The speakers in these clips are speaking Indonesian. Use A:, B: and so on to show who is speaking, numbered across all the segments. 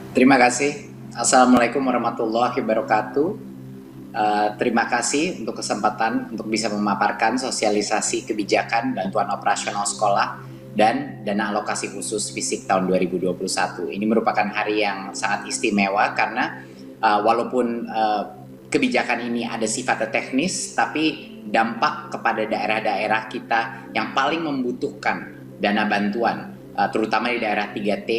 A: Terima kasih. Assalamualaikum warahmatullahi wabarakatuh. Terima kasih untuk kesempatan untuk bisa memaparkan sosialisasi kebijakan bantuan operasional sekolah dan dana alokasi khusus fisik tahun 2021. Ini merupakan hari yang sangat istimewa karena walaupun kebijakan ini ada sifatnya teknis, tapi dampak kepada daerah-daerah kita yang paling membutuhkan dana bantuan, terutama di daerah 3T,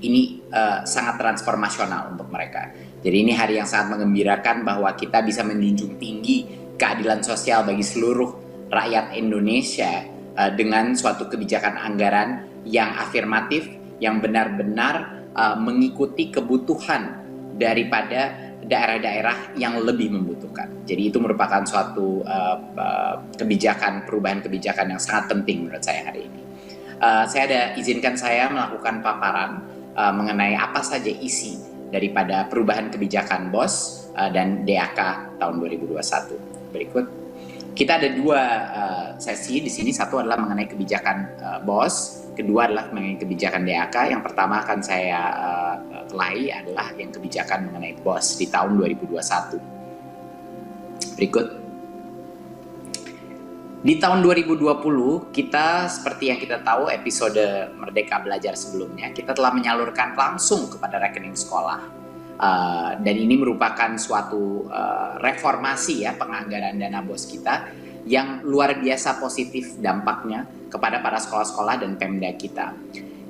A: ini sangat transformasional untuk mereka. Jadi ini hari yang sangat mengembirakan bahwa kita bisa menjunjung tinggi keadilan sosial bagi seluruh rakyat Indonesia dengan suatu kebijakan anggaran yang afirmatif, yang benar-benar mengikuti kebutuhan daripada daerah-daerah yang lebih membutuhkan. Jadi itu merupakan suatu kebijakan, perubahan kebijakan yang sangat penting menurut saya hari ini. Izinkan saya melakukan paparan mengenai apa saja isi daripada perubahan kebijakan BOS dan DAK tahun 2021. Berikut. Kita ada dua sesi di sini. Satu adalah mengenai kebijakan BOS, kedua adalah mengenai kebijakan DAK. Yang pertama akan saya kelahi adalah yang kebijakan mengenai BOS di tahun 2021. Berikut. Di tahun 2020, kita seperti yang kita tahu episode Merdeka Belajar sebelumnya, kita telah menyalurkan langsung kepada rekening sekolah. Dan ini merupakan suatu reformasi ya penganggaran dana BOS kita yang luar biasa positif dampaknya kepada para sekolah-sekolah dan Pemda kita.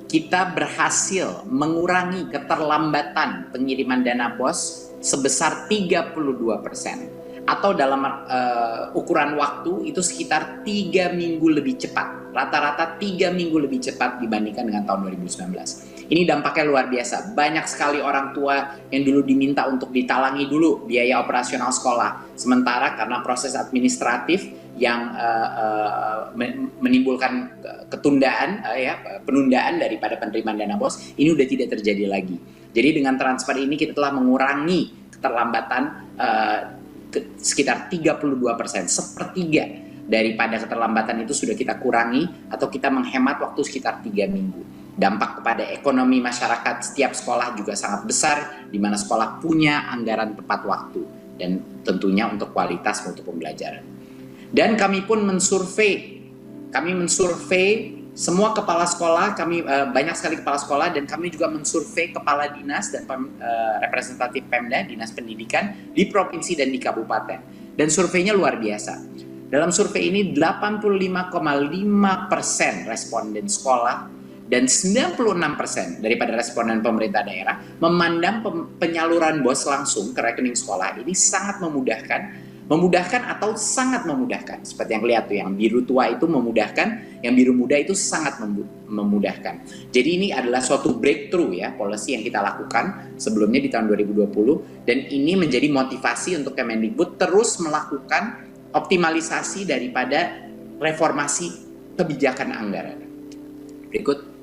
A: Kita berhasil mengurangi keterlambatan pengiriman dana BOS sebesar 32%. Atau dalam ukuran waktu itu sekitar 3 minggu lebih cepat. Rata-rata 3 minggu lebih cepat dibandingkan dengan tahun 2019. Ini dampaknya luar biasa. Banyak sekali orang tua yang dulu diminta untuk ditalangi dulu biaya operasional sekolah. Sementara karena proses administratif yang menimbulkan ketundaan, penundaan daripada penerimaan dana BOS, ini udah tidak terjadi lagi. Jadi dengan transfer ini kita telah mengurangi keterlambatan sekitar 32%, sepertiga daripada keterlambatan itu sudah kita kurangi atau kita menghemat waktu sekitar 3 minggu. Dampak kepada ekonomi masyarakat setiap sekolah juga sangat besar, di mana sekolah punya anggaran tepat waktu dan tentunya untuk kualitas mutu pembelajaran. Dan kami pun mensurvei semua kepala sekolah, banyak sekali kepala sekolah, dan kami juga mensurvei kepala dinas dan representatif Pemda, dinas pendidikan di provinsi dan di kabupaten. Dan surveinya luar biasa. Dalam survei ini 85,5% responden sekolah dan 96% daripada responden pemerintah daerah memandang penyaluran BOS langsung ke rekening sekolah ini sangat memudahkan atau sangat memudahkan. Seperti yang lihat tuh, yang biru tua itu memudahkan, yang biru muda itu sangat memudahkan. Jadi ini adalah suatu breakthrough ya, policy yang kita lakukan sebelumnya di tahun 2020, dan ini menjadi motivasi untuk Kemendikbud terus melakukan optimalisasi daripada reformasi kebijakan anggaran. Berikut.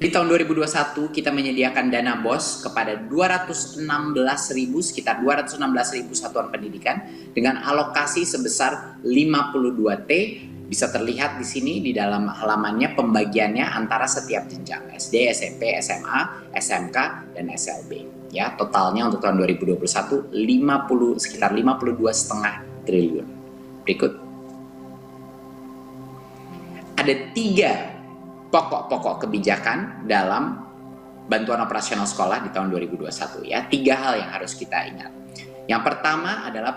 A: Di tahun 2021 kita menyediakan dana BOS kepada sekitar 216.000 satuan pendidikan dengan alokasi sebesar 52 T. Bisa terlihat di sini di dalam halamannya pembagiannya antara setiap jenjang SD, SMP, SMA, SMK, dan SLB. Ya, totalnya untuk tahun 2021 sekitar 52,5 triliun. Berikut. Ada 3 pokok-pokok kebijakan dalam bantuan operasional sekolah di tahun 2021 ya. 3 hal yang harus kita ingat. Yang pertama adalah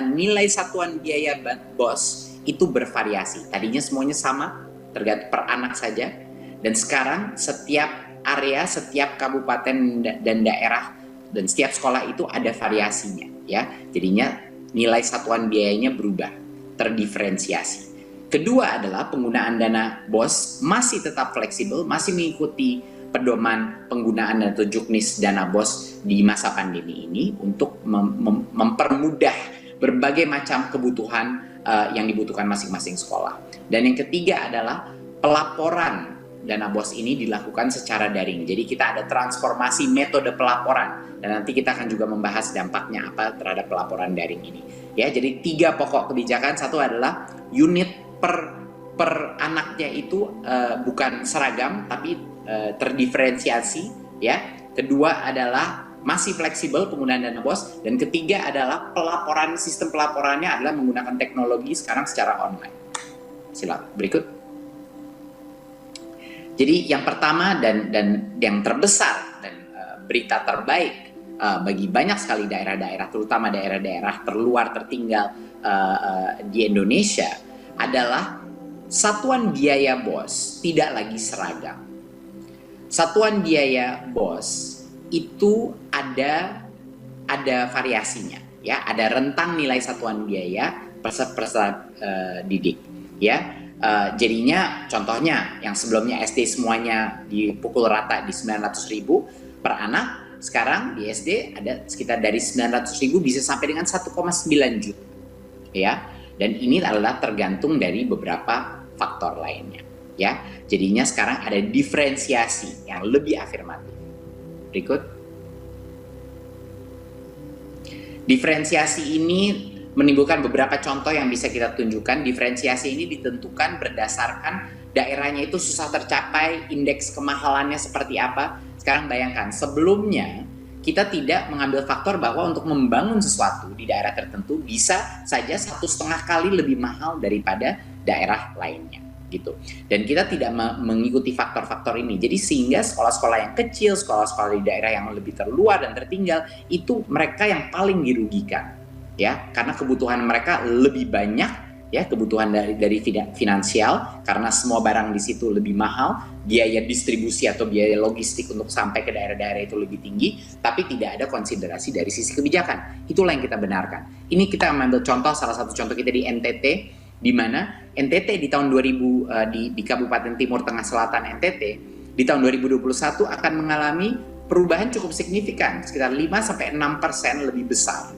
A: nilai satuan biaya BOS itu bervariasi. Tadinya semuanya sama, tergantung per anak saja, dan sekarang setiap area, setiap kabupaten dan daerah dan setiap sekolah itu ada variasinya ya. Jadinya nilai satuan biayanya berubah, terdiferensiasi. Kedua adalah penggunaan dana BOS masih tetap fleksibel, masih mengikuti pedoman penggunaan atau juknis dana BOS di masa pandemi ini untuk mempermudah berbagai macam kebutuhan yang dibutuhkan masing-masing sekolah. Dan yang ketiga adalah pelaporan dana BOS ini dilakukan secara daring. Jadi kita ada transformasi metode pelaporan, dan nanti kita akan juga membahas dampaknya apa terhadap pelaporan daring ini. Ya, jadi 3 pokok kebijakan. Satu adalah unit per anaknya itu bukan seragam, tapi terdiferensiasi, ya. Kedua adalah masih fleksibel penggunaan dana BOS, dan ketiga adalah sistem pelaporannya adalah menggunakan teknologi sekarang secara online. Silakan berikut. Jadi yang pertama dan yang terbesar dan berita terbaik bagi banyak sekali daerah-daerah, terutama daerah-daerah terluar tertinggal di Indonesia adalah satuan biaya BOS tidak lagi seragam. Satuan biaya BOS itu ada variasinya, ya, ada rentang nilai satuan biaya peserta didik, ya. Jadinya contohnya yang sebelumnya SD semuanya dipukul rata di 900.000 per anak, sekarang di SD ada sekitar dari 900.000 bisa sampai dengan 1,9 juta, ya. Dan ini adalah tergantung dari beberapa faktor lainnya, ya. Jadinya sekarang ada diferensiasi yang lebih afirmatif. Berikut. Diferensiasi ini menimbulkan beberapa contoh yang bisa kita tunjukkan. Diferensiasi ini ditentukan berdasarkan daerahnya itu susah tercapai, indeks kemahalannya seperti apa. Sekarang bayangkan, sebelumnya kita tidak mengambil faktor bahwa untuk membangun sesuatu di daerah tertentu bisa saja 1,5 kali lebih mahal daripada daerah lainnya, gitu. Dan kita tidak mengikuti faktor-faktor ini. Jadi sehingga sekolah-sekolah yang kecil, sekolah-sekolah di daerah yang lebih terluar dan tertinggal, itu mereka yang paling dirugikan, ya, karena kebutuhan mereka lebih banyak, ya, kebutuhan dari finansial, karena semua barang di situ lebih mahal, biaya distribusi atau biaya logistik untuk sampai ke daerah-daerah itu lebih tinggi, tapi tidak ada konsiderasi dari sisi kebijakan. Itulah yang kita benarkan. Ini kita mengambil contoh, salah satu contoh kita di NTT, di mana NTT di tahun 2000 di Kabupaten Timur Tengah Selatan NTT di tahun 2021 akan mengalami perubahan cukup signifikan, sekitar 5-6% lebih besar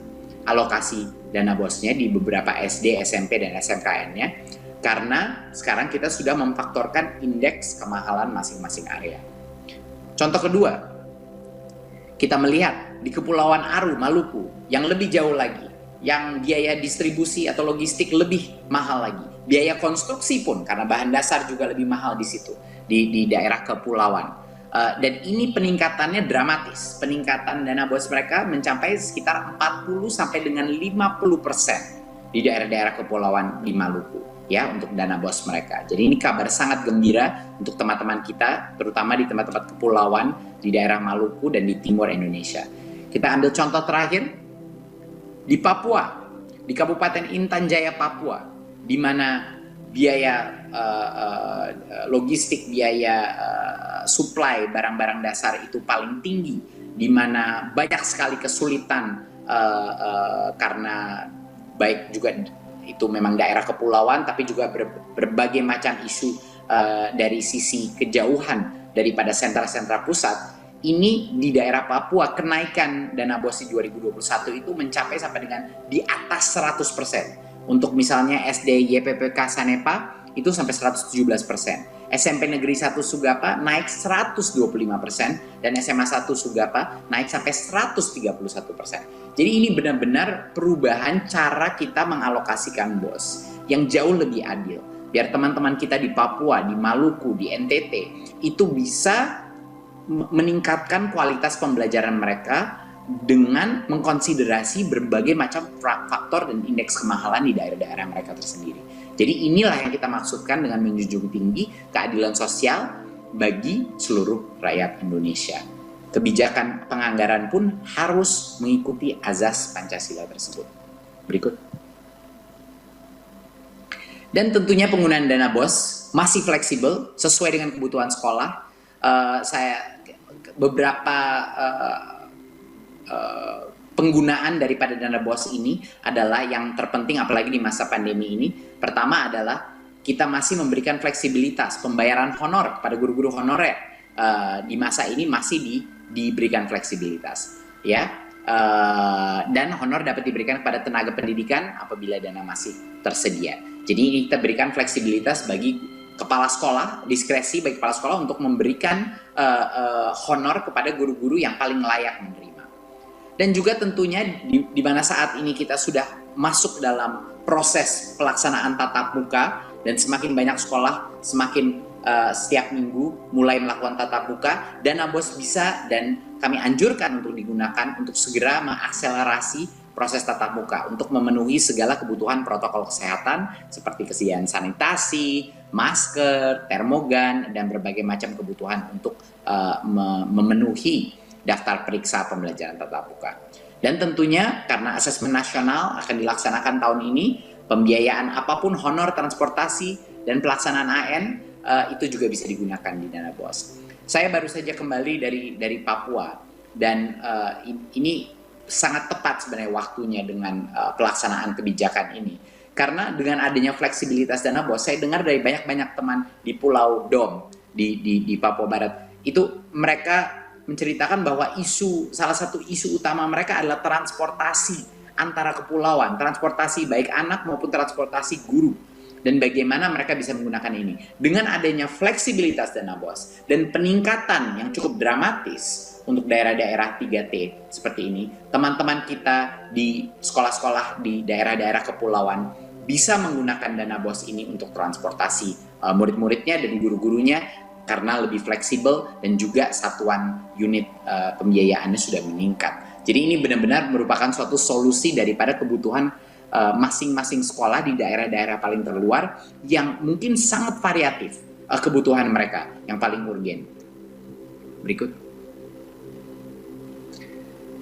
A: alokasi dana BOS-nya di beberapa SD, SMP, dan SMKN-nya, karena sekarang kita sudah memfaktorkan indeks kemahalan masing-masing area. Contoh kedua, kita melihat di Kepulauan Aru, Maluku, yang lebih jauh lagi, yang biaya distribusi atau logistik lebih mahal lagi. Biaya konstruksi pun, karena bahan dasar juga lebih mahal di situ, di daerah kepulauan. Dan ini peningkatannya dramatis. Peningkatan dana BOS mereka mencapai sekitar 40 sampai dengan 50% di daerah-daerah kepulauan di Maluku, ya, untuk dana BOS mereka. Jadi ini kabar sangat gembira untuk teman-teman kita, terutama di tempat-tempat kepulauan di daerah Maluku dan di timur Indonesia. Kita ambil contoh terakhir di Papua, di Kabupaten Intan Jaya, Papua, di mana biaya logistik, biaya supply barang-barang dasar itu paling tinggi, di mana banyak sekali kesulitan karena baik juga itu memang daerah kepulauan, tapi juga berbagai macam isu dari sisi kejauhan daripada sentra-sentra pusat. Ini di daerah Papua kenaikan dana BOS di 2021 itu mencapai sampai dengan di atas 100%. Untuk misalnya SD YPPK Sanepa itu sampai 117%. SMP Negeri 1 Sugapa naik 125% dan SMA 1 Sugapa naik sampai 131%. Jadi ini benar-benar perubahan cara kita mengalokasikan BOS yang jauh lebih adil. Biar teman-teman kita di Papua, di Maluku, di NTT itu bisa meningkatkan kualitas pembelajaran mereka dengan mengkonsiderasi berbagai macam faktor dan indeks kemahalan di daerah-daerah mereka tersendiri. Jadi inilah yang kita maksudkan dengan menjunjung tinggi keadilan sosial bagi seluruh rakyat Indonesia. Kebijakan penganggaran pun harus mengikuti azas Pancasila tersebut. Berikut. Dan tentunya penggunaan dana BOS masih fleksibel sesuai dengan kebutuhan sekolah. Beberapa penggunaan daripada dana BOS ini adalah yang terpenting, apalagi di masa pandemi ini. Pertama adalah kita masih memberikan fleksibilitas pembayaran honor pada guru-guru honorer. Di masa ini masih diberikan fleksibilitas, ya. Dan honor dapat diberikan kepada tenaga pendidikan apabila dana masih tersedia. Jadi kita berikan fleksibilitas bagi kepala sekolah, diskresi bagi kepala sekolah untuk memberikan honor kepada guru-guru yang paling layak menerima. Dan juga tentunya di mana saat ini kita sudah masuk dalam proses pelaksanaan tatap muka dan semakin banyak sekolah semakin setiap minggu mulai melakukan tatap muka. Dana BOS bisa dan kami anjurkan untuk digunakan untuk segera mengakselerasi proses tatap muka untuk memenuhi segala kebutuhan protokol kesehatan seperti kesediaan sanitasi, masker, termogan, dan berbagai macam kebutuhan untuk memenuhi daftar periksa pembelajaran tatap muka. Dan tentunya karena asesmen nasional akan dilaksanakan tahun ini, pembiayaan apapun honor transportasi dan pelaksanaan AN itu juga bisa digunakan di dana BOS. Saya baru saja kembali dari Papua dan ini sangat tepat sebenarnya waktunya dengan pelaksanaan kebijakan ini. Karena dengan adanya fleksibilitas dana BOS, saya dengar dari banyak teman di Pulau Dom di Papua Barat, itu mereka menceritakan bahwa salah satu isu utama mereka adalah transportasi antara kepulauan, transportasi baik anak maupun transportasi guru, dan bagaimana mereka bisa menggunakan ini. Dengan adanya fleksibilitas dana BOS dan peningkatan yang cukup dramatis untuk daerah-daerah 3T seperti ini, teman-teman kita di sekolah-sekolah di daerah-daerah kepulauan bisa menggunakan dana BOS ini untuk transportasi murid-muridnya dan guru-gurunya karena lebih fleksibel dan juga satuan unit pembiayaannya sudah meningkat. Jadi ini benar-benar merupakan suatu solusi daripada kebutuhan masing-masing sekolah di daerah-daerah paling terluar yang mungkin sangat variatif kebutuhan mereka yang paling urgen. Berikut.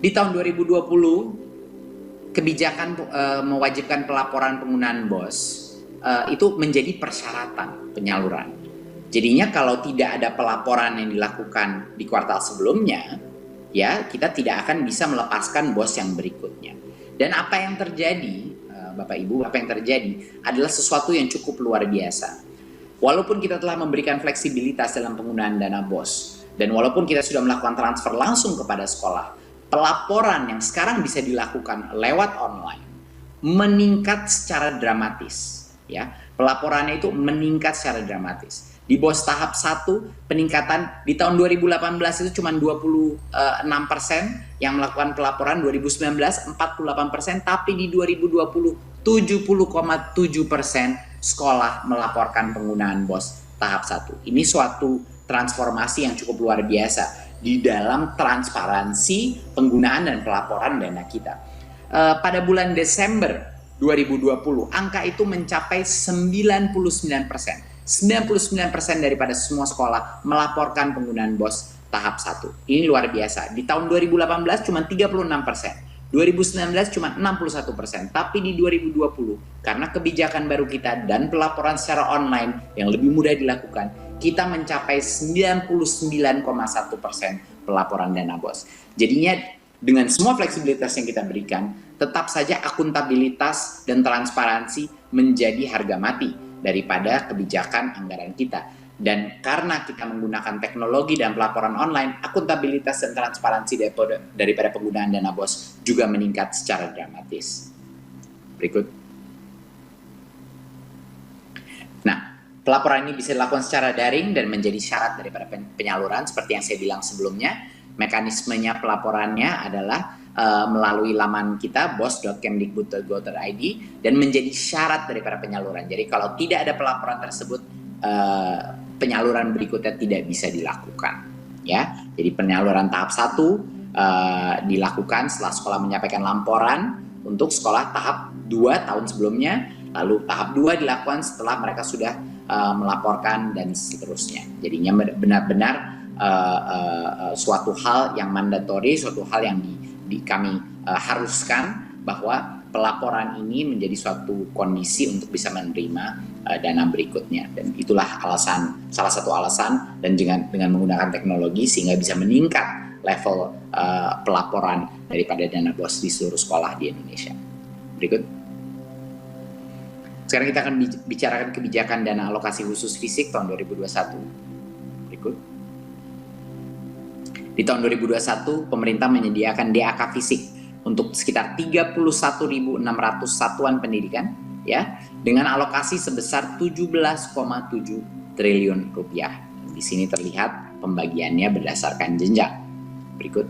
A: Di tahun 2020, kebijakan mewajibkan pelaporan penggunaan BOS itu menjadi persyaratan penyaluran. Jadinya kalau tidak ada pelaporan yang dilakukan di kuartal sebelumnya, ya kita tidak akan bisa melepaskan BOS yang berikutnya. Dan apa yang terjadi, Bapak Ibu, apa yang terjadi adalah sesuatu yang cukup luar biasa. Walaupun kita telah memberikan fleksibilitas dalam penggunaan dana BOS, dan walaupun kita sudah melakukan transfer langsung kepada sekolah, pelaporan yang sekarang bisa dilakukan lewat online meningkat secara dramatis. Ya, pelaporannya itu meningkat secara dramatis. Di BOS tahap 1, peningkatan di tahun 2018 itu cuma 26% yang melakukan pelaporan, 2019 48%, tapi di 2020 70,7% sekolah melaporkan penggunaan BOS tahap 1. Ini suatu transformasi yang cukup luar biasa di dalam transparansi penggunaan dan pelaporan dana kita. Pada bulan Desember 2020, angka itu mencapai 99%. 99% daripada semua sekolah melaporkan penggunaan BOS tahap 1. Ini luar biasa. Di tahun 2018 cuma 36%. 2019 cuma 61%. Tapi di 2020, karena kebijakan baru kita dan pelaporan secara online yang lebih mudah dilakukan, kita mencapai 99,1% pelaporan dana BOS. Jadinya dengan semua fleksibilitas yang kita berikan, tetap saja akuntabilitas dan transparansi menjadi harga mati daripada kebijakan anggaran kita. Dan karena kita menggunakan teknologi dan pelaporan online, akuntabilitas dan transparansi daripada penggunaan dana BOS juga meningkat secara dramatis. Berikut. Nah, pelaporan ini bisa dilakukan secara daring dan menjadi syarat daripada penyaluran seperti yang saya bilang sebelumnya. Mekanismenya pelaporannya adalah melalui laman kita bos.kemdikbud.go.id dan menjadi syarat daripada penyaluran. Jadi kalau tidak ada pelaporan tersebut, penyaluran berikutnya tidak bisa dilakukan. Ya, jadi penyaluran tahap 1 dilakukan setelah sekolah menyampaikan laporan untuk sekolah tahap 2 tahun sebelumnya, lalu tahap 2 dilakukan setelah mereka sudah melaporkan dan seterusnya. Jadinya benar-benar suatu hal yang mandatori, suatu hal yang kami haruskan bahwa pelaporan ini menjadi suatu kondisi untuk bisa menerima dana berikutnya, dan itulah salah satu alasan dan dengan menggunakan teknologi sehingga bisa meningkat level pelaporan daripada dana BOS di seluruh sekolah di Indonesia. Berikut. Sekarang kita akan bicarakan kebijakan dana alokasi khusus fisik tahun 2021. Berikut. Di tahun 2021, pemerintah menyediakan DAK fisik untuk sekitar 31.600 satuan pendidikan, ya, dengan alokasi sebesar 17,7 triliun rupiah. Di sini terlihat pembagiannya berdasarkan jenjang. Berikut.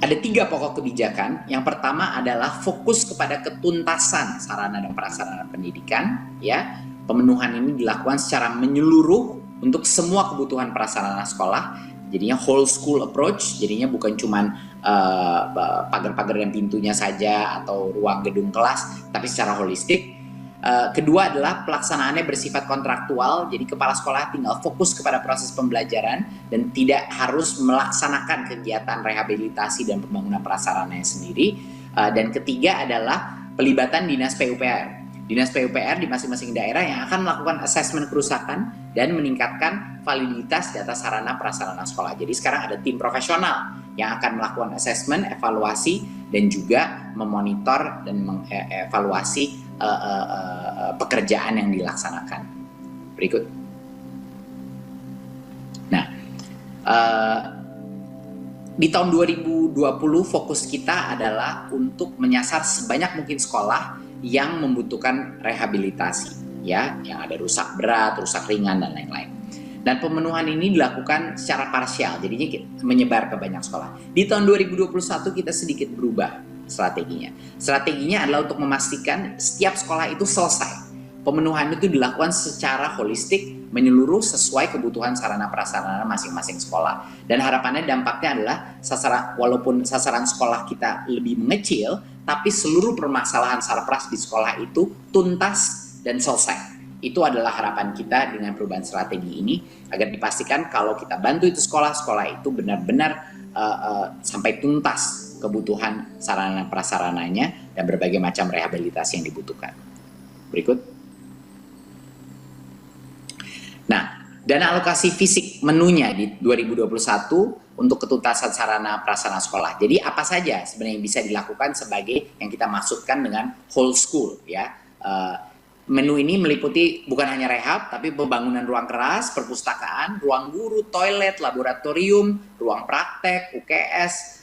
A: Ada 3 pokok kebijakan. Yang pertama adalah fokus kepada ketuntasan sarana dan prasarana pendidikan, ya, Pemenuhan ini dilakukan secara menyeluruh untuk semua kebutuhan prasarana sekolah. Jadinya whole school approach, jadinya bukan cuman pagar-pagar dan pintunya saja atau ruang gedung kelas, tapi secara holistik. Kedua adalah pelaksanaannya bersifat kontraktual, jadi kepala sekolah tinggal fokus kepada proses pembelajaran dan tidak harus melaksanakan kegiatan rehabilitasi dan pembangunan prasarananya sendiri. Dan ketiga adalah pelibatan dinas PUPR. Dinas PUPR di masing-masing daerah yang akan melakukan asesmen kerusakan dan meningkatkan validitas data sarana prasarana sekolah. Jadi sekarang ada tim profesional yang akan melakukan asesmen, evaluasi, dan juga memonitor dan mengevaluasi pekerjaan yang dilaksanakan. Berikut. Nah, di tahun 2020 fokus kita adalah untuk menyasar sebanyak mungkin sekolah yang membutuhkan rehabilitasi, ya, yang ada rusak berat, rusak ringan, dan lain-lain. Dan pemenuhan ini dilakukan secara parsial, jadinya menyebar ke banyak sekolah. Di tahun 2021 kita sedikit berubah strateginya. Strateginya adalah untuk memastikan setiap sekolah itu selesai. Pemenuhan itu dilakukan secara holistik, menyeluruh sesuai kebutuhan sarana prasarana masing-masing sekolah. Dan harapannya dampaknya adalah walaupun sasaran sekolah kita lebih mengecil, tapi seluruh permasalahan sarpras di sekolah itu tuntas dan selesai. Itu adalah harapan kita dengan perubahan strategi ini, agar dipastikan kalau kita bantu itu sekolah itu benar-benar sampai tuntas kebutuhan sarana prasarananya dan berbagai macam rehabilitasi yang dibutuhkan. Berikut. Nah, dana alokasi fisik menunya di 2021 untuk ketuntasan sarana prasarana sekolah. Jadi apa saja sebenarnya yang bisa dilakukan sebagai yang kita maksudkan dengan whole school, ya. Menu ini meliputi bukan hanya rehab, tapi pembangunan ruang keras, perpustakaan, ruang guru, toilet, laboratorium, ruang praktek, UKS,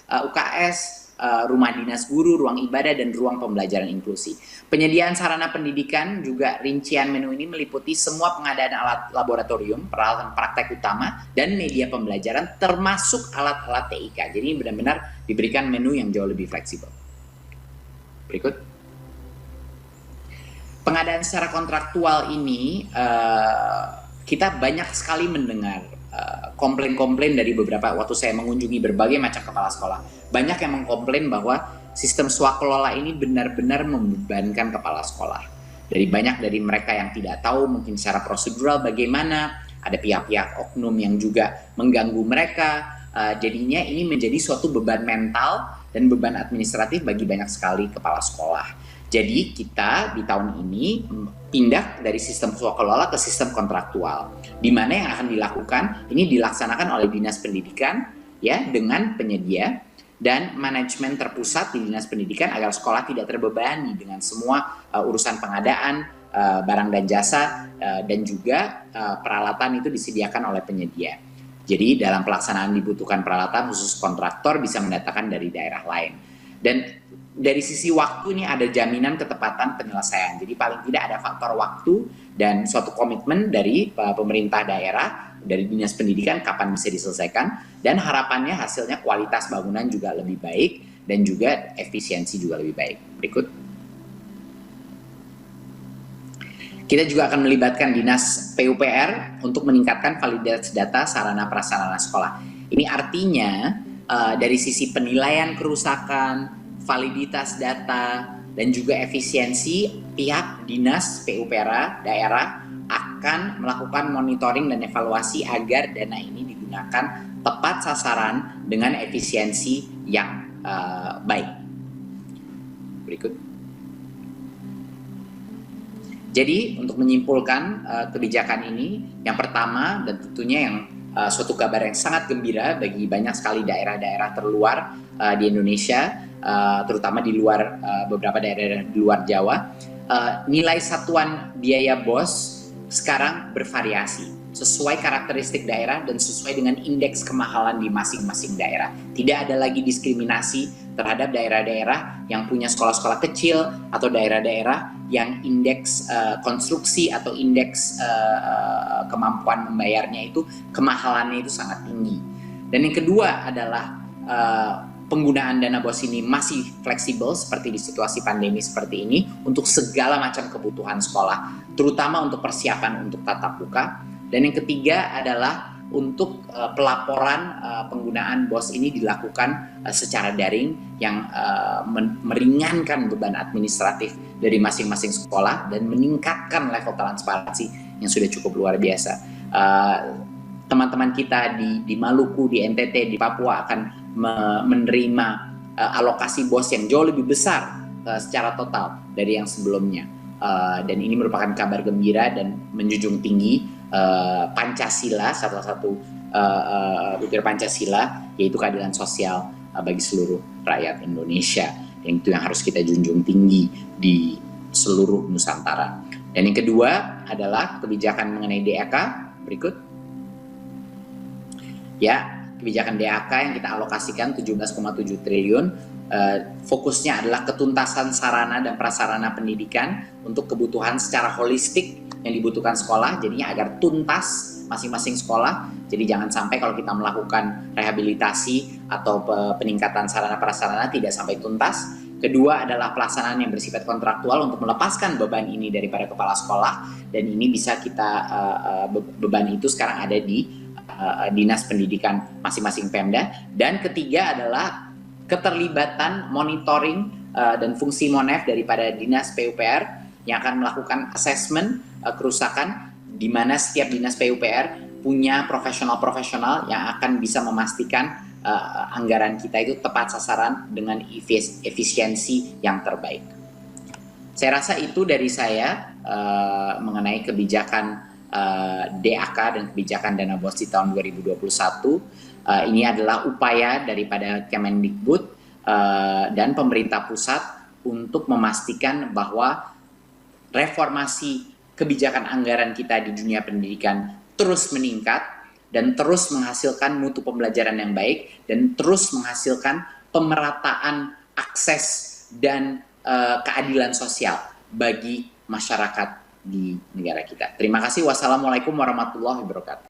A: rumah dinas guru, ruang ibadah, dan ruang pembelajaran inklusi. Penyediaan sarana pendidikan juga rincian menu ini meliputi semua pengadaan alat laboratorium, peralatan praktek utama, dan media pembelajaran termasuk alat-alat TIK. Jadi benar-benar diberikan menu yang jauh lebih fleksibel. Berikut. Pengadaan secara kontraktual ini kita banyak sekali mendengar komplain-komplain dari beberapa, waktu saya mengunjungi berbagai macam kepala sekolah, banyak yang mengkomplain bahwa sistem swakelola ini benar-benar membebankan kepala sekolah. Banyak dari mereka yang tidak tahu mungkin secara prosedural bagaimana, ada pihak-pihak oknum yang juga mengganggu mereka, jadinya ini menjadi suatu beban mental dan beban administratif bagi banyak sekali kepala sekolah. Jadi kita di tahun ini pindah dari sistem swakelola ke sistem kontraktual, di mana yang akan dilakukan ini dilaksanakan oleh dinas pendidikan, ya, dengan penyedia dan manajemen terpusat di dinas pendidikan agar sekolah tidak terbebani dengan semua urusan pengadaan barang dan jasa dan juga peralatan itu disediakan oleh penyedia. Jadi dalam pelaksanaan dibutuhkan peralatan khusus kontraktor bisa mendatangkan dari daerah lain. Dan dari sisi waktu ini ada jaminan ketepatan penyelesaian. Jadi paling tidak ada faktor waktu dan suatu komitmen dari pemerintah daerah, dari dinas pendidikan kapan bisa diselesaikan, dan harapannya hasilnya kualitas bangunan juga lebih baik dan juga efisiensi juga lebih baik. Berikut. Kita juga akan melibatkan dinas PUPR untuk meningkatkan validitas data sarana prasarana sekolah. Ini artinya dari sisi penilaian kerusakan, validitas data, dan juga efisiensi, pihak dinas PUPR daerah akan melakukan monitoring dan evaluasi agar dana ini digunakan tepat sasaran dengan efisiensi yang baik. Berikut. Jadi untuk menyimpulkan kebijakan ini, yang pertama dan tentunya yang suatu kabar yang sangat gembira bagi banyak sekali daerah-daerah terluar di Indonesia, terutama di luar beberapa daerah di luar Jawa, nilai satuan biaya BOS sekarang bervariasi sesuai karakteristik daerah dan sesuai dengan indeks kemahalan di masing-masing daerah. Tidak ada lagi diskriminasi terhadap daerah-daerah yang punya sekolah-sekolah kecil atau daerah-daerah yang indeks konstruksi atau indeks kemampuan membayarnya itu kemahalannya itu sangat tinggi. Dan yang kedua adalah penggunaan dana BOS ini masih fleksibel seperti di situasi pandemi seperti ini untuk segala macam kebutuhan sekolah, terutama untuk persiapan untuk tatap muka. Dan yang ketiga adalah untuk pelaporan penggunaan BOS ini dilakukan secara daring yang meringankan beban administratif dari masing-masing sekolah dan meningkatkan level transparansi yang sudah cukup luar biasa. Teman-teman kita di Maluku, di NTT, di Papua akan menerima alokasi BOS yang jauh lebih besar secara total dari yang sebelumnya. Dan ini merupakan kabar gembira dan menjunjung tinggi Pancasila, salah satu butir Pancasila, yaitu keadilan sosial bagi seluruh rakyat Indonesia. Yang itu yang harus kita junjung tinggi di seluruh Nusantara. Dan yang kedua adalah kebijakan mengenai DAK. Berikut. Ya, kebijakan DAK yang kita alokasikan 17,7 triliun. Fokusnya adalah ketuntasan sarana dan prasarana pendidikan untuk kebutuhan secara holistik yang dibutuhkan sekolah, jadinya agar tuntas masing-masing sekolah. Jadi jangan sampai kalau kita melakukan rehabilitasi atau peningkatan sarana prasarana tidak sampai tuntas. Kedua adalah pelaksanaan yang bersifat kontraktual untuk melepaskan beban ini dari para kepala sekolah, dan ini bisa kita beban itu sekarang ada di dinas pendidikan masing-masing Pemda. Dan ketiga adalah keterlibatan monitoring dan fungsi MONEF daripada dinas PUPR yang akan melakukan assessment kerusakan, di mana setiap dinas PUPR punya profesional-profesional yang akan bisa memastikan anggaran kita itu tepat sasaran dengan efisiensi yang terbaik. Saya rasa itu dari saya mengenai kebijakan DAK dan kebijakan dana BOS di tahun 2021. Ini adalah upaya daripada Kemendikbud dan pemerintah pusat untuk memastikan bahwa reformasi kebijakan anggaran kita di dunia pendidikan terus meningkat dan terus menghasilkan mutu pembelajaran yang baik dan terus menghasilkan pemerataan akses dan keadilan sosial bagi masyarakat di negara kita. Terima kasih. Wassalamualaikum warahmatullahi wabarakatuh.